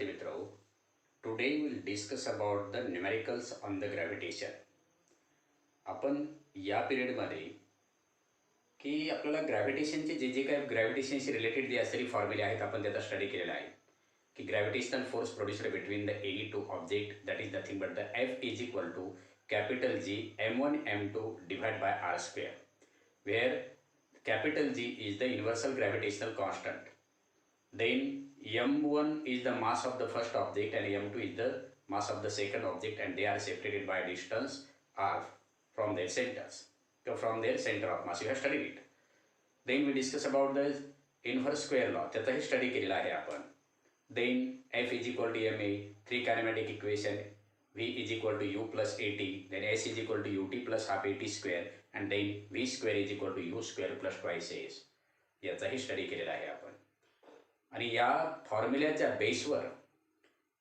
विद्यार्थी मित्रों, today we'll discuss about the numericals on the gravitation. आपण या पिरियडमध्ये की आपल्याला ग्रॅव्हिटेशनचे जे काही ग्रॅव्हिटेशनशी रिलेटेड जे असलेली फॉर्म्युले आहेत आपण त्याचा स्टडी केलेला आहे की gravitational force produced between the any two object that is nothing but the F is equal to capital G m1 m2 divide by r square, where capital G is the universal gravitational constant. Then m1 is the mass of the first object and m2 is the mass of the second object, and they are separated by a distance r from their centers. So from their center of mass, you have studied it. Then we discuss about the inverse square law. त्याचाही study केलेला आहे आपण. Then F is equal to ma, 3 kinematic equation, V is equal to u plus at, then S is equal to ut plus half at square, and then V square is equal to u square plus twice S. याचाही study केलेला आहे आपण. आणि या फॉर्म्युल्याच्या बेसवर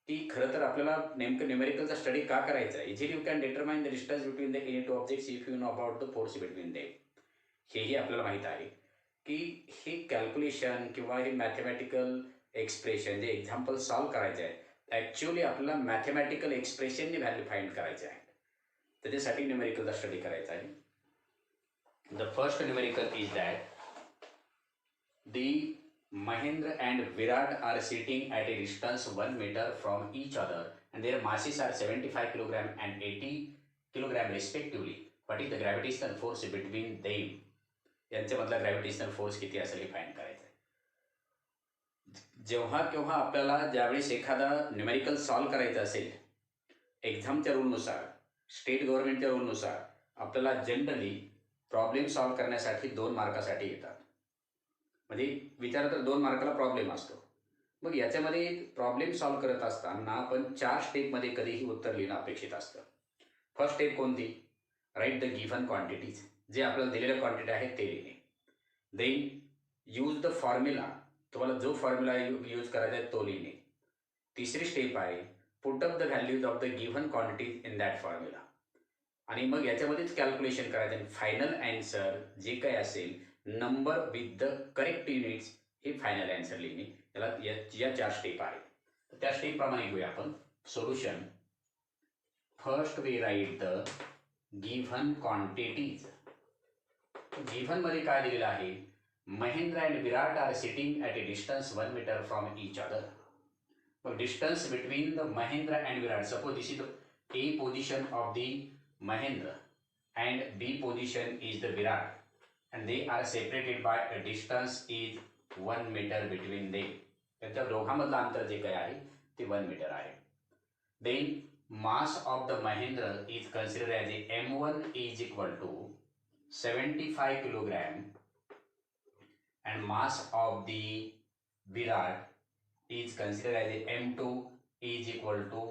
की खरं तर आपल्याला नेमकं न्यूमेरिकलचा स्टडी का करायचा आहे, easily you can determine the distance between the any two objects if you know about the force between them. हेही आपल्याला माहीत आहे की हे कॅल्क्युलेशन किंवा हे मॅथमॅटिकल एक्सप्रेशन जे एक्झाम्पल सॉल्व करायचे आहे ॲक्च्युअली आपल्याला मॅथमॅटिकल एक्सप्रेशनने व्हॅल्यू फाइंड करायचे आहे. त्याच्यासाठी न्यूमेरिकलचा स्टडी करायचा आहे. The first numerical is that the Mahendra and Virat are sitting at a distance 1 meter from each other and their masses are 75 kg and 80 kg respectively. What is the gravitational force between them? यांच्यामधला gravitational force किती असेल हे find करायचं आहे. जेव्हा केव्हा आपल्याला ज्यावेळेस एखादा न्यूमेरिकल सॉल्व करायचा असेल एक्झामच्या रूलनुसार, स्टेट गव्हर्नमेंटच्या रूलनुसार आपल्याला जनरली प्रॉब्लेम सॉल्व करण्यासाठी 2 मार्कासाठी येतात. म्हणजे विचार तर 2 मार्काला प्रॉब्लेम असतो. मग याच्यामध्ये प्रॉब्लेम सॉल्व करत असताना आपण 4 स्टेपमध्ये कधीही उत्तर लिहिणं अपेक्षित असतं. फर्स्ट स्टेप कोणती? राईट द गिव्हन क्वांटिटीज, जे आपल्याला दिलेल्या क्वांटिटी आहेत ते लिहिणे. देन यूज द फॉर्म्युला, तुम्हाला जो फॉर्म्युला यूज करायचा आहे तो लिहिणे. तिसरी स्टेप आहे put up the values of the given quantities in that formula. आणि मग याच्यामध्येच कॅल्क्युलेशन करायचं आणि फायनल अँसर जे काही असेल number with the correct units हे फायनल अँसर लिहिणे. याला या 4 स्टेप आहेत. तर त्या स्टेपप्रमाणे घेऊया आपण solution. First we write the given quantities. गिव्हनमध्ये काय दिलेलं आहे? Mahendra and Virat are sitting at a distance 1 meter from each other. मग distance between the Mahendra and Virat, suppose this is the A position of the Mahendra and B position is the Virat, and they are separated by a distance is 1 meter between them. त्यांच्या दोघांमधलं अंतर जे काही आहे ते 1 metre आहे. Then mass of the Mahindra is considered as a m1 is equal to 75 kilogram and mass of the Virat is considered as a m2 is equal to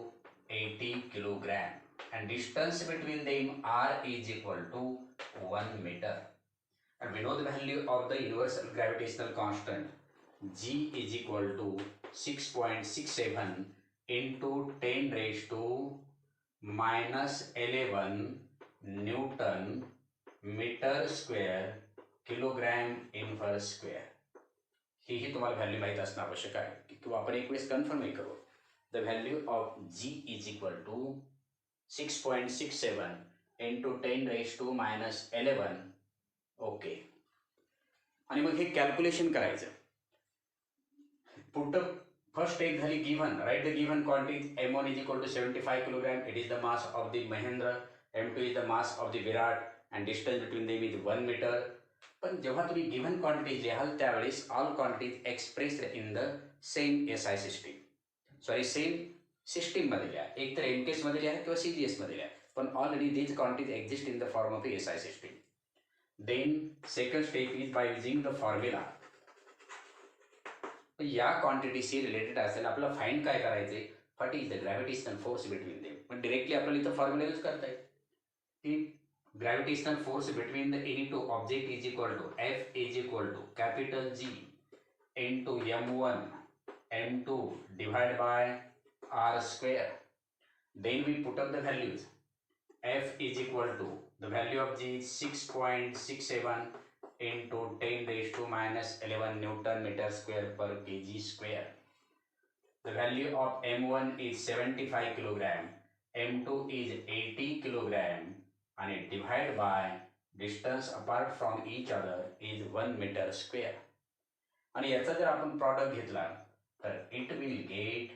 80 kilogram and distance between them r is equal to 1 meter. And we know the value of the universal gravitational constant. G is equal to 6.67 into 10 raised to minus 11 Newton meter square kilogram inverse square. ही तुम्हाला value माहीत असणं आवश्यक आहे किंवा आपण एक वेळेस कन्फर्मही करू. The value of G is equal to 6.67 into 10 raised to minus 11. Okay. आणि मग हे कॅल्क्युलेशन करायचं. पुट फर्स्ट स्टेप झाली given. Write the given quantities. m1 is equal to 75 kilogram. It is the mass of the Mahendra. m2 is the mass of the Virat and distance between them is 1 metre. पण जेव्हा तुम्ही given quantities लिहाल त्यावेळेस all quantities expressed in the same SI system, sorry same सिस्टीममध्ये लिहा. एक तर MKS लिहा किंवा CGS लिहा, पण already these quantities exist in the form of SI system. Then second step is by using the formula. या क्वांटिटीशी रिलेटेड असेल आपल्याला फाइंड काय करायचे? What is the gravitational force between them. पण डिरेक्टली आपल्याला इथं फॉर्म्युला यूज करता येईल की gravitational force between the any two object is equal to F is equal to capital G into m1 m2 divide by r square. Then we put up the values. F is equal to the value of G is 6.67 into 10 raised to minus 11 Newton meter square per kg square. the value of M1 is 75 kilogram, M2 is 80 kilogram, and divided by distance apart from each other is 1 meter square. आणि याचा जर आपण product घेतला तर it will get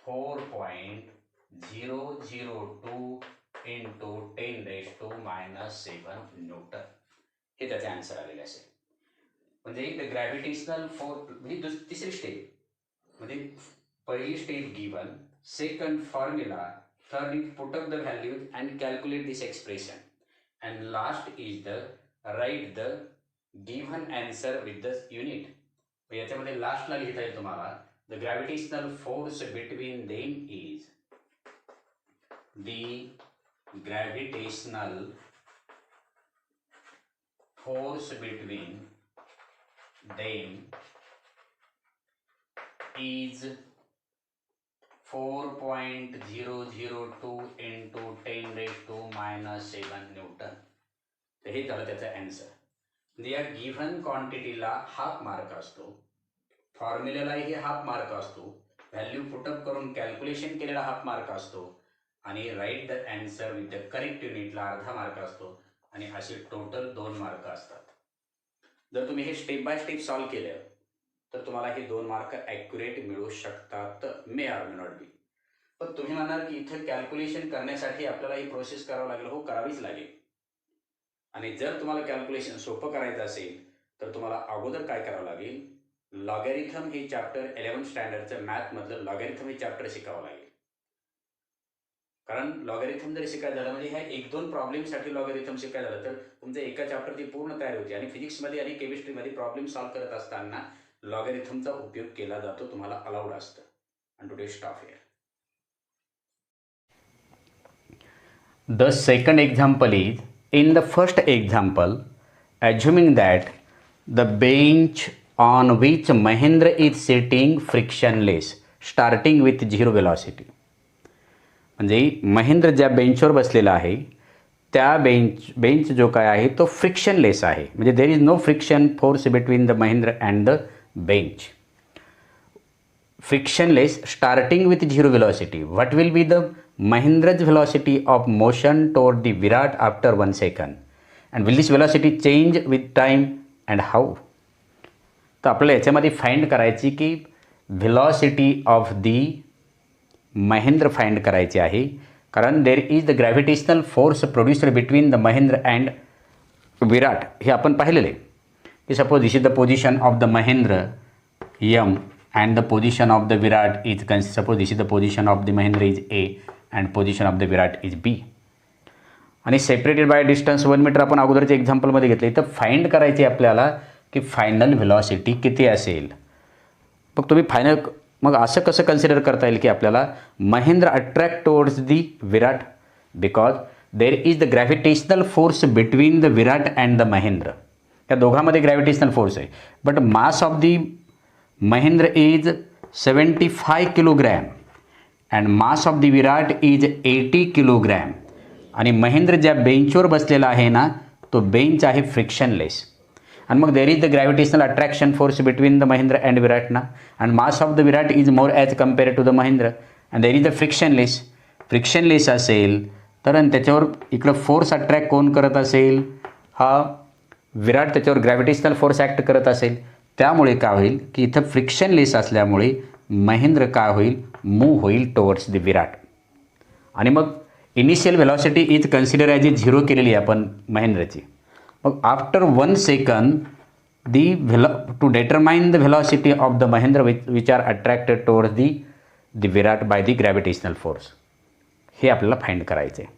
4.002 into 10⁻⁻7 Newton. हे त्याचे answer आलेले असेल. म्हणजे ग्रॅव्हिटेशनल फोर्स म्हणजे तिसरी स्टेप, म्हणजे पहिली step given, second formula, third is put up the values and calculate this expression, and last is the right the given answer with the unit. याच्यामध्ये लास्टला लिहिता येईल तुम्हाला the gravitational force between them is the gravitational force between them is 4.002 into 10⁻⁻7 Newton. तर हे झालं त्याचा answer. म्हणजे या गिव्हन क्वांटिटीला हाफ मार्क असतो, फॉर्म्युल्यालाही हाफ मार्क असतो, व्हॅल्यू पुटअप करून कॅल्क्युलेशन केलेला हाफ मार्क असतो, आणि write the answer with the correct युनिटला अर्धा मार्क असतो, आणि असे टोटल 2 मार्क असतात. जर तुम्ही हे स्टेप बाय स्टेप सॉल्व केलं तर तुम्हाला हे 2 मार्क ॲक्युरेट मिळू शकतात, मे आर मे नॉट बी. पण तुम्ही म्हणाल की इथं कॅल्क्युलेशन करण्यासाठी आपल्याला ही प्रोसेस करावं लागेल. हो, करावीच लागेल. आणि जर तुम्हाला कॅल्क्युलेशन सोपं करायचं असेल तर तुम्हाला अगोदर काय करावं लागेल, लॉगॅरिथम हे चॅप्टर 11th स्टँडर्डचं मॅथमधलं लॉगॅरिथम हे चॅप्टर शिकावं लागेल. कारण लॉगॅरिथम जर शिकायचं झालं म्हणजे ह्या 1-2 प्रॉब्लेमसाठी लॉगॅरिथम शिकायचं झालं तर तुमचं एका चॅप्टरची पूर्ण तयारी होती. आणि फिजिक्समध्ये आणि केमिस्ट्रीमध्ये प्रॉब्लेम सॉल्व करत असताना लॉगॅरिथमचा उपयोग केला जातो, तुम्हाला अलाउड असतं. आणि today stop here. The second example is, in the first example, assuming that the bench on which Mahendra is sitting frictionless, starting with 0 velocity. म्हणजे महेंद्र ज्या बेंचवर बसलेला आहे त्या बेंच जो काय आहे तो फ्रिक्शनलेस आहे. म्हणजे there is no friction force between the Mahendra and the bench. Frictionless, starting with 0 velocity. What will be the Mahendra's velocity of motion toward the Virat after 1 second? And will this velocity change with time and how? तर आपल्याला याच्यामध्ये find करायची की velocity of the Mahendra find करायची आहे. कारण there is the gravitational force produced between the Mahendra and Virat. हे आपण पाहिलेले की suppose this is the position of the Mahendra M and the position of the Virat is, suppose this is the position of the Mahendra is A and position of the Virat is B. आणि separated by distance 1 metre आपण अगोदरच्या एक्झाम्पलमध्ये घेतले. तर find करायचे आपल्याला की final velocity किती असेल. मग तुम्ही मग असं कसं कन्सिडर करता येईल की आपल्याला Mahendra attract towards the Virat because there is the gravitational force between the Virat and the Mahendra. या दोघांमध्ये ग्रॅव्हिटेशनल फोर्स आहे. But mass of the Mahendra is 75 kilogram and mass of the Virat is 80 kilogram. आणि महेंद्र ज्या बेंचवर बसलेला आहे ना तो बेंच आहे फ्रिक्शनलेस. आणि मग there is the gravitational attraction force between the Mahendra and Virat ना. And mass of the Virat is more as compare to the Mahendra and there is the frictionless असेल तर आणि त्याच्यावर इकडं फोर्स अट्रॅक्ट कोण करत असेल, हा विराट त्याच्यावर ग्रॅव्हिटेशनल फोर्स ॲक्ट करत असेल. त्यामुळे काय होईल की इथं फ्रिक्शनलेस असल्यामुळे महेंद्र काय होईल, मूव्ह होईल टुवर्ड्स द विराट. आणि मग initial velocity is consider as 0 केलेली आहे आपण महेंद्रची. मग after 1 second to determine the velocity of the Mahendra which are attracted towards the Virat by the gravitational force, हे आपल्याला फाइंड करायचं आहे.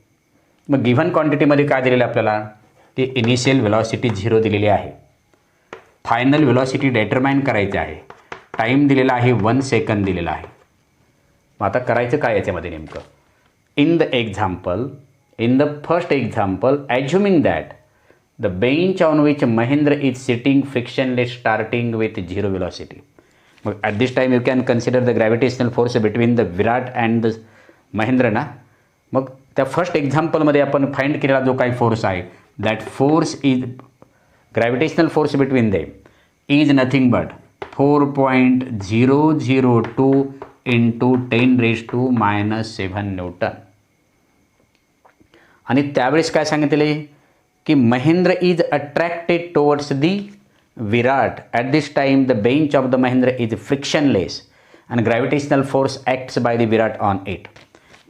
मग गिव्हन क्वांटिटीमध्ये काय दिलेलं आहे आपल्याला की इनिशियल व्हेलॉसिटी 0 दिलेली आहे. फायनल व्हेलॉसिटी डिटरमाइन करायची आहे. टाईम दिलेला आहे 1 सेकंद दिलेला आहे. मग आता करायचं काय याच्यामध्ये नेमकं. In the first example assuming that the bench on which Mahendra is sitting frictionless starting with 0 velocity. मग at this time you can consider the gravitational force between the Virat and the Mahendra ना. मग त्या फर्स्ट एक्झाम्पलमध्ये आपण फाइंड केलेला जो काही force आहे that force is gravitational force between them is nothing but 4.002 into 10⁻⁻7 Newton. आणि त्यावेळेस काय सांगितले की Mahendra is attracted towards the Virat. At this time the bench of the Mahendra is frictionless and gravitational force acts by the Virat on it.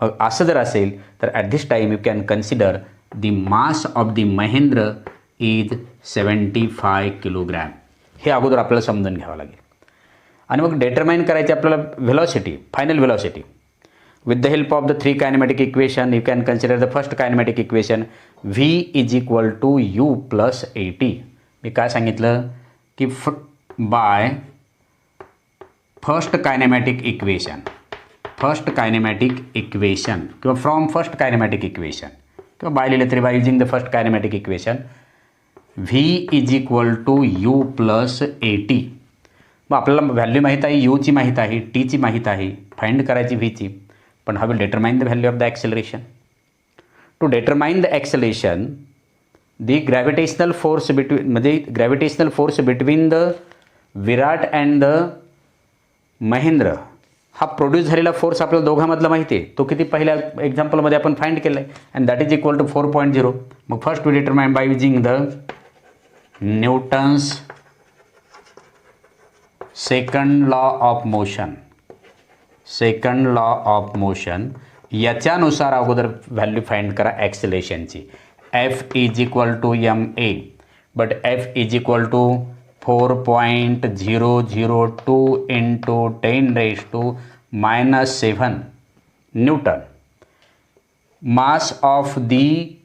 मग असं जर असेल तर at this time you can consider the mass of the Mahendra is 75 kilogram. हे अगोदर आपल्याला समजून घ्यावं लागेल. आणि मग डिटरमाइन करायची आपल्याला velocity, final velocity. With the help of the three kinematic equation, you can consider the first kinematic equation v is equal to u plus at. मी काय सांगितलं की बाय फर्स्ट कायनेमॅटिक इक्वेशन किंवा फ्रॉम फर्स्ट कायनेमॅटिक इक्वेशन किंवा by लिहिलं तरी by using the first kinematic equation v is equal to U plus A T. मग आपल्याला व्हॅल्यू माहीत आहे, यूची माहीत आहे, टीची माहीत आहे, फाइंड करायची व्हीची. पण how will determine the value of the acceleration? To determine the acceleration, the gravitational force between the Virat and the Mahendra हा प्रोड्यूस झालेला फोर्स आपल्याला दोघांमधला माहिती आहे. तो किती पहिल्या एक्झाम्पलमध्ये आपण फाइंड केला आहे and that is equal to 4.0. मग first we determine by using the Newton's second law of motion. याच्यानुसार अगोदर व्हॅल्यू फाइंड करा ॲक्सिलेशनची. F is equal to M A, but F is equal to 4.002 into 10⁻⁻7 newton. Mass of the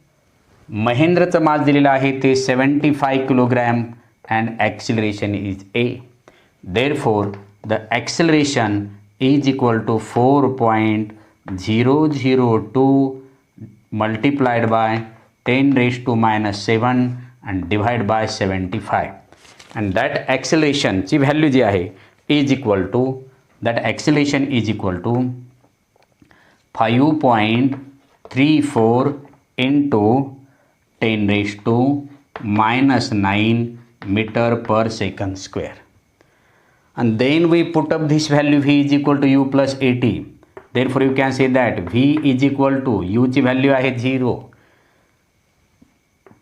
महेंद्रचं mass दिलेलं आहे ते 75 kilogram and acceleration is A. Therefore the acceleration is equal to 4.002 multiplied by 10⁻⁻7 and divided by 75. And that acceleration ची value जी आहे is equal to 5.34 into 10⁻⁹ meter per second square. And then we put up this value v is equal to u plus at. Therefore you can say that v is equal to u ची value आहे 0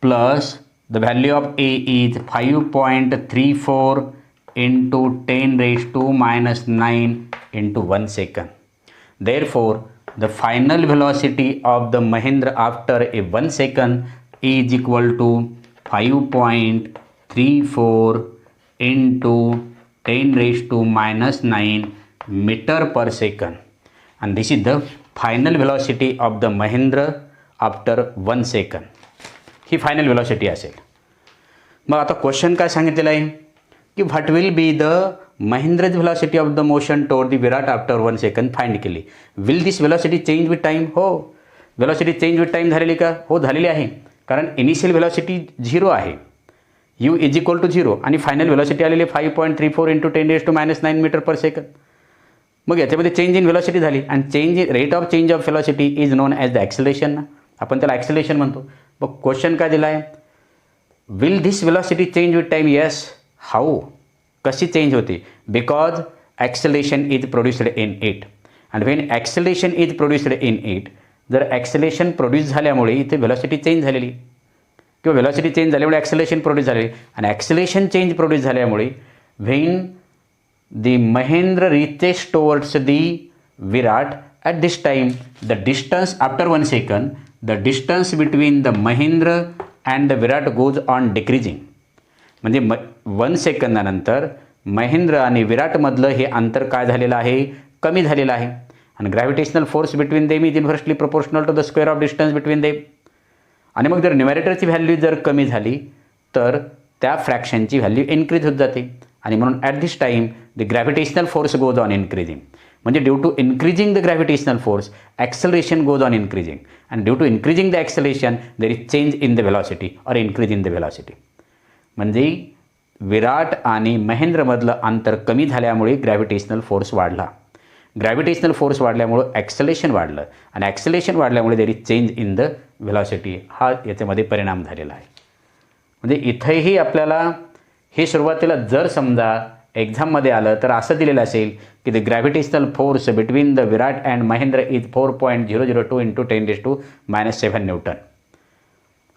plus the value of a is 5.34 into 10⁻⁹ into 1 second. Therefore the final velocity of the Mahindra after a 1 second is equal to 5.34 into 10⁻⁹ meter per second. And this is the final velocity of the Mahindra after 1 second. ही final velocity असेल. मग आता question काय सांगितलेलं आहे की what will be the Mahindra's velocity of the motion toward the Virat after 1 second find केली. Will this velocity change with time? हो. व्हेलॉसिटी चेंज विथ टाईम झालेली का? हो झालेली आहे. कारण इनिशियल व्हेलॉसिटी 0 आहे, u इज इक्वल टू 0 आणि फायनल व्हेलॉसिटी आलेली 5.34 इंटू 10⁻⁹ मीटर पर सेकंड. मग याच्यामध्ये चेंज इन व्हेलॉसिटी झाली आणि rate of change of velocity is known as the acceleration ना. आपण त्याला ॲक्सिलेशन म्हणतो. मग क्वेश्चन काय दिला आहे? Will this velocity change with time? Yes. How? कशी चेंज होते? Because acceleration is produced in it and when acceleration is produced in it, जर ॲक्सिलेशन प्रोड्यूस झाल्यामुळे इथे व्हेलॉसिटी चेंज झालेली किंवा व्हेलॉसिटी चेंज झाल्यामुळे ॲक्सिलेशन प्रोड्यूस झाले आणि ॲक्सिलेशन चेंज प्रोड्यूस झाल्यामुळे when the Mahendra reaches towards the Virat at this time the distance after 1 second the distance between the Mahendra and the Virat goes on decreasing. म्हणजे 1 सेकंदानंतर महेंद्र आणि विराटमधलं हे अंतर काय झालेलं आहे? कमी झालेलं आहे. आणि gravitational force between them is inversely proportional to the square of distance between them. आणि मग जर न्युमरेटरची व्हॅल्यू जर कमी झाली तर त्या फ्रॅक्शनची व्हॅल्यू इन्क्रीज होत जाते आणि म्हणून at this time the gravitational force goes on increasing. म्हणजे due to increasing the gravitational force acceleration goes on increasing and due to increasing the acceleration there is change in the velocity or increase in the velocity. म्हणजे विराट आणि महेंद्रमधलं अंतर कमी झाल्यामुळे gravitational force वाढला. Gravitational force वाढल्यामुळं acceleration वाढलं आणि ॲक्सलेशन वाढल्यामुळे there is change in the velocity. हा याच्यामध्ये परिणाम झालेला आहे. म्हणजे इथेही आपल्याला हे सुरुवातीला जर समजा एक्झाममध्ये आलं तर असं दिलेलं असेल की the gravitational force between the Virat and Mahendra is 4.002 into 10⁻⁷ Newton.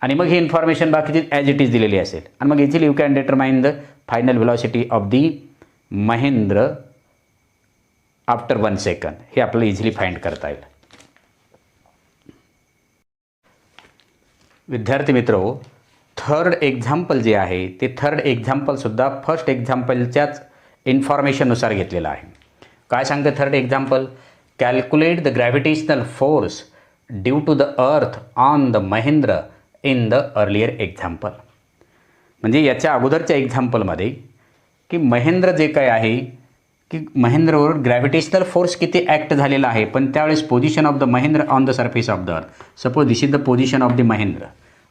आणि मग ही इन्फॉर्मेशन बाकीची ॲज इट इज दिलेली असेल आणि मग easily you can determine the final velocity of the Mahendra after 1 second. हे आपल्याला इझिली फाइंड करता येईल. विद्यार्थी मित्रो, थर्ड एक्झाम्पल जे आहे ते थर्ड एक्झाम्पलसुद्धा फर्स्ट एक्झाम्पलच्याच इन्फॉर्मेशननुसार घेतलेलं आहे. काय सांगतं third example? Calculate the gravitational force due to the earth on the Mahendra in the earlier example. म्हणजे याच्या अगोदरच्या एक्झाम्पलमध्ये की महेंद्र जे काय आहे की महेंद्रवर ग्रॅव्हिटेशनल फोर्स किती ॲक्ट झालेला आहे, पण त्यावेळेस position of the Mahendra on the surface of the earth. Suppose this is the position of the Mahendra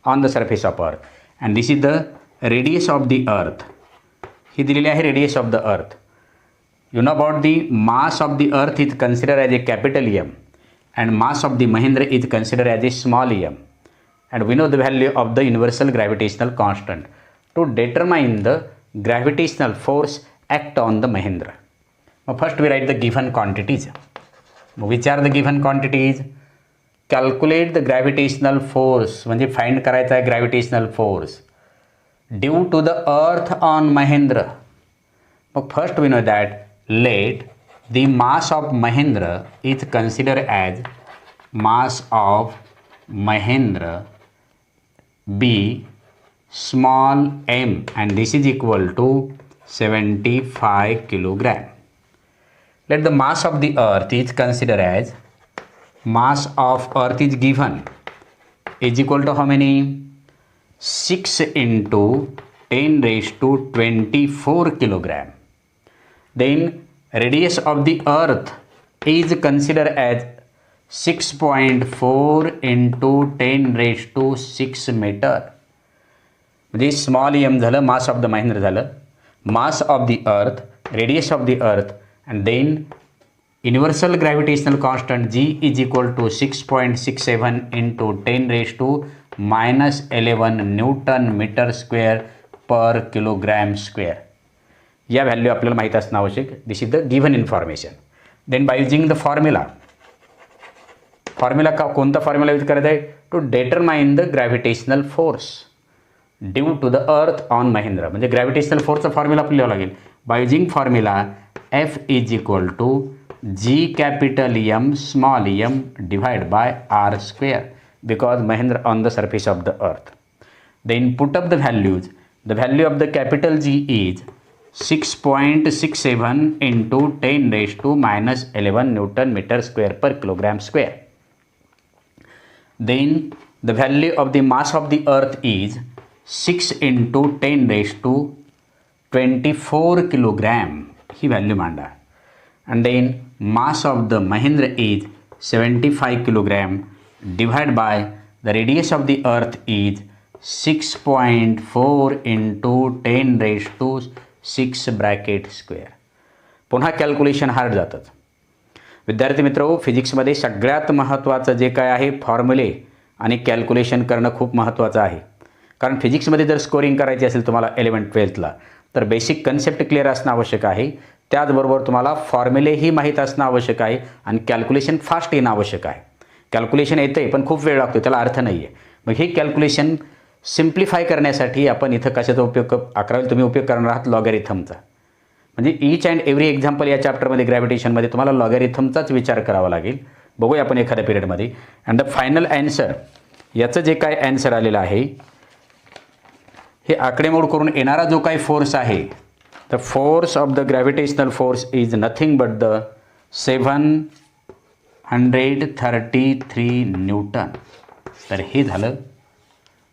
on the surface of earth and this is the radius of the earth. ही दिलेली आहे radius of the earth. You know about the mass of the earth is considered as a capital M and mass of the Mahindra is considered as a small m, and we know the value of the universal gravitational constant to determine the gravitational force act on the Mahindra. Now first we write the given quantities. Which are the given quantities? Calculate the gravitational force, म्हणजे find करायचा आहे gravitational force due to the earth on Mahindra. मग first we know that let the mass of Mahindra is considered as mass of Mahindra be small m and this is equal to 75 kilogram. Let the mass of the earth is considered as mass of earth is given is equal to how many? 6 into 10 raised to 24 kilogram. Then radius of the earth is considered as 6.4 into 10 raised to 6 meter. म्हणजे small M झालं, mass of the Mahendra झालं, mass of the earth, radius of the earth and then universal gravitational constant G is equal to 6.67 into 10 raise to -11 newton meter square per kilogram square. या value आपल्याला माहीत असणं आवश्यक. This is the given information. Then by using the formula का कोणता formula use करायचा आहे? To determine the gravitational force due to the earth on Mahendra. म्हणजे ग्रॅव्हिटेशनल फोर्सचा फॉर्म्युला आपल्याला लिहावा लागेल. By using formula F is equal to G capital M small M divide by R square because Mahendra on the surface of the earth. Then put up the values. The value of the capital G is 6.67 into 10 raised to -11 Newton meter square per kilogram square. Then the value of the mass of the earth is 6 into 10 raised to 24 kilogram. He value मांडा. And then mass of the Mahindra is 75 kilogram divided by the radius of the earth is 6.4 into 10 raised to 6 bracket square. पुन्हा calculation hard जातात. विद्यार्थी मित्रो, फिजिक्समध्ये सगळ्यात महत्त्वाचं जे काय आहे फॉर्म्युले आणि कॅल्क्युलेशन करणं खूप महत्त्वाचं आहे. कारण फिजिक्समध्ये जर स्कोरिंग करायची असेल तुम्हाला 11th-12thला तर बेसिक कन्सेप्ट क्लिअर असणं आवश्यक आहे. त्याचबरोबर तुम्हाला फॉर्म्युलेही माहीत असणं आवश्यक आहे आणि कॅल्क्युलेशन फास्ट येणं आवश्यक आहे. कॅल्क्युलेशन येतं आहे पण खूप वेळ लागतो, त्याला अर्थ नाही आहे. मग हे कॅल्क्युलेशन सिम्प्लिफाय करण्यासाठी आपण इथं कशाचा उपयोग 11वीला तुम्ही उपयोग करणार आहात? लॉगॅरिथमचा. म्हणजे ईच अँड एव्हरी एक्झाम्पल या चॅप्टरमध्ये ग्रॅव्हिटेशनमध्ये तुम्हाला लॉगॅरिथमचाच विचार करावा लागेल. बघूया आपण एखाद्या पिरियडमध्ये. अँड द फायनल ॲन्सर, याचं जे काय ॲन्सर आलेलं आहे हे आकडेमोड करून येणारा जो काही फोर्स आहे, the force of the gravitational force is nothing but the 733 Newton. तर हे झालं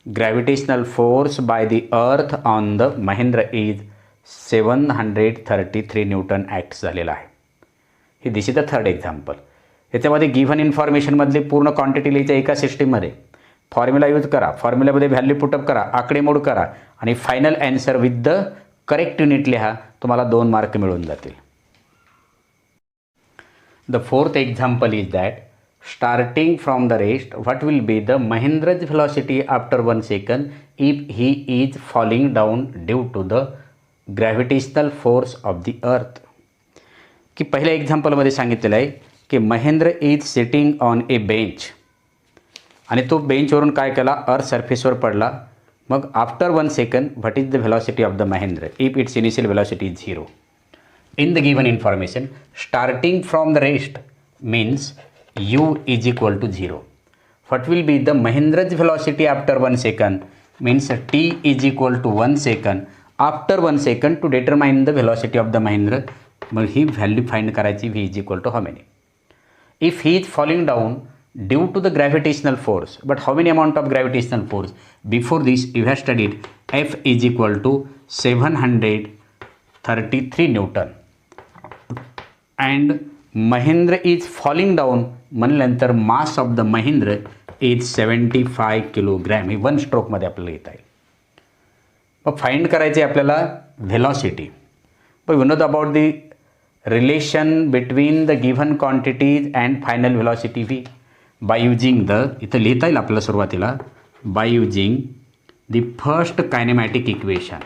gravitational force by the earth on the Mahendra is 733 Newton act झालेला आहे. हे दिस इज द थर्ड एक्झाम्पल. याच्यामध्ये गिव्हन इन्फॉर्मेशनमधली पूर्ण क्वांटिटी लिहायच्या एका सिस्टीममध्ये. फॉर्म्युला यूज करा, फॉर्म्युल्यामध्ये व्हॅल्यू पुटअप करा, आकडेमोड करा आणि final answer with the correct unit लिहा. तुम्हाला 2 मार्क मिळून जातील. The fourth example is that starting from the rest, what will be the Mahendra's velocity after 1 second if he is falling down due to the gravitational force of the अर्थ. की पहिल्या एक्झाम्पलमध्ये सांगितलेलं आहे की Mahendra is sitting on A bench आणि तो बेंचवरून काय केला, अर्थ सरफेसवर पडला. मग after 1 second what is the velocity of the Mahendra if it's initial velocity is 0. In the given information, starting from the rest means u is equal to 0. What will be the Mahendra's velocity after 1 second? Means t is equal to 1 second. After 1 second to determine the velocity of the Mahendra, मग ही value find करायची. v is equal to how many? If he is falling down due to the gravitational force, but how many amount of gravitational force? Before this you have studied F is equal to 733 Newton. And Mahendra is falling down म्हणल्यानंतर mass of the Mahendra is 75 kilogram. हे 1 स्ट्रोकमध्ये आपल्याला येत आहे. मग find करायचे आपल्याला velocity. पण we know about the relation between the given quantities and final velocity V by using the, इथं लिहिता येईल आपल्याला सुरुवातीला, by using the first kinematic equation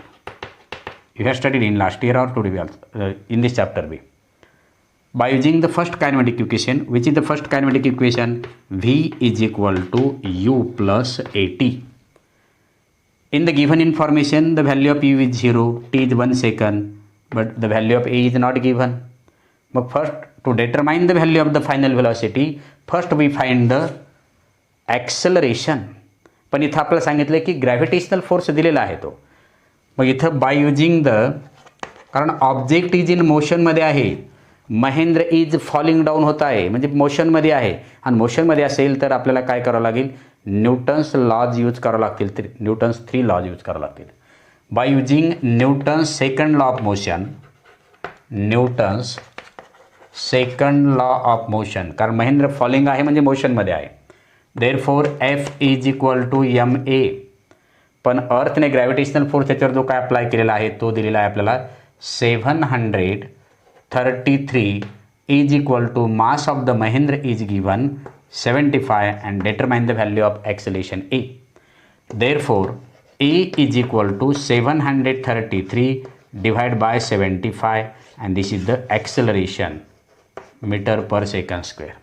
you have studied in last year और today in this chapter B. By using the first kinematic equation, which is the first kinematic equation, V is equal to U plus AT. In the given information, the value of U is 0, T is 1 second, but the value of A is not given. But first, to determine the value of the final velocity, first we find the acceleration. पण इथं आपल्याला सांगितलं की gravitational force दिलेला आहे तो. मग इथं बाय युजिंग द, कारण ऑब्जेक्ट इज इन मोशनमध्ये आहे, महेंद्र इज फॉलिंग डाऊन होत आहे म्हणजे मोशनमध्ये आहे, आणि मोशनमध्ये असेल तर आपल्याला काय करावं लागेल, न्यूटन्स लॉज यूज करावं लागतील, न्यूटन्स 3 लॉज यूज करावं लागतील. By using Newton's second law of motion, Newton's second law of motion, कारण महेंद्र फॉलिंग आहे म्हणजे मोशनमध्ये आहे. Therefore F is equal to ma. पण अर्थने ग्रॅव्हिटेशनल फोर्स त्याच्यावर जो काय अप्लाय केलेला आहे तो दिलेला आहे आपल्याला 733 is equal to mass of the Mahendra is given 75 and determine the value of acceleration A. Therefore, A is equal to 733 divided by 75 and this is the acceleration meter per second square.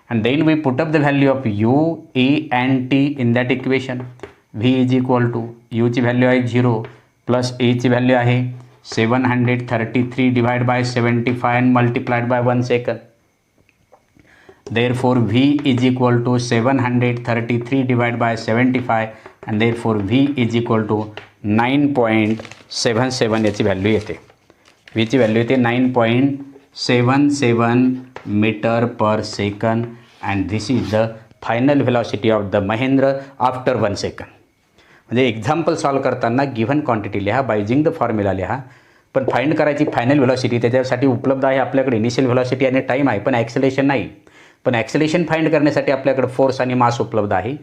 And then we put up the value of U, A and T in that equation. V is equal to U ची value आहे 0 plus A ची value आहे 733 divided by 75 and multiplied by 1 second. Therefore, V is equal to 733 divided by 75 and therefore V is equal to 9.77 याची value येते. V ची value येते 9.77 metre per second and this is the final velocity of the Mahendra after 1 second. म्हणजे example solve करताना given quantity लिहा, by using the formula लिहा, पण find करायची फायनल व्हेलॉसिटी त्याच्यासाठी उपलब्ध आहे आपल्याकडे इनिशियल व्हेलॉसिटी आणि टाईम आहे, पण ॲक्सेलेरेशन नाही. पण ॲक्सेलेरेशन फाइंड करण्यासाठी आपल्याकडे फोर्स आणि मास उपलब्ध आहे.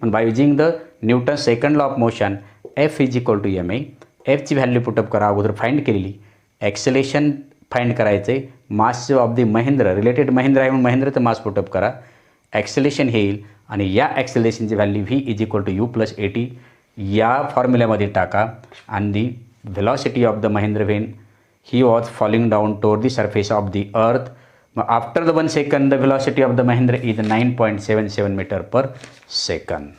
पण by using the Newton second law of motion F is equal to ma. एफची व्हॅल्यू पुटअप करा, अगोदर फाइंड केलेली. ॲक्सेलेरेशन फाइंड करायचे, mass of the Mahendra, related Mahendra आहे म्हणून महेंद्रचं मास पुटअप करा, ॲक्सेलेरेशन हे येईल आणि या ॲक्सेलेरेशनची value V is equal to U plus AT या फॉर्म्युल्यामध्ये टाका आणि दी velocity of the Mahendra when he was falling down toward the surface of the earth. After the 1 second, the velocity of the Mahendra is 9.77 meter per second.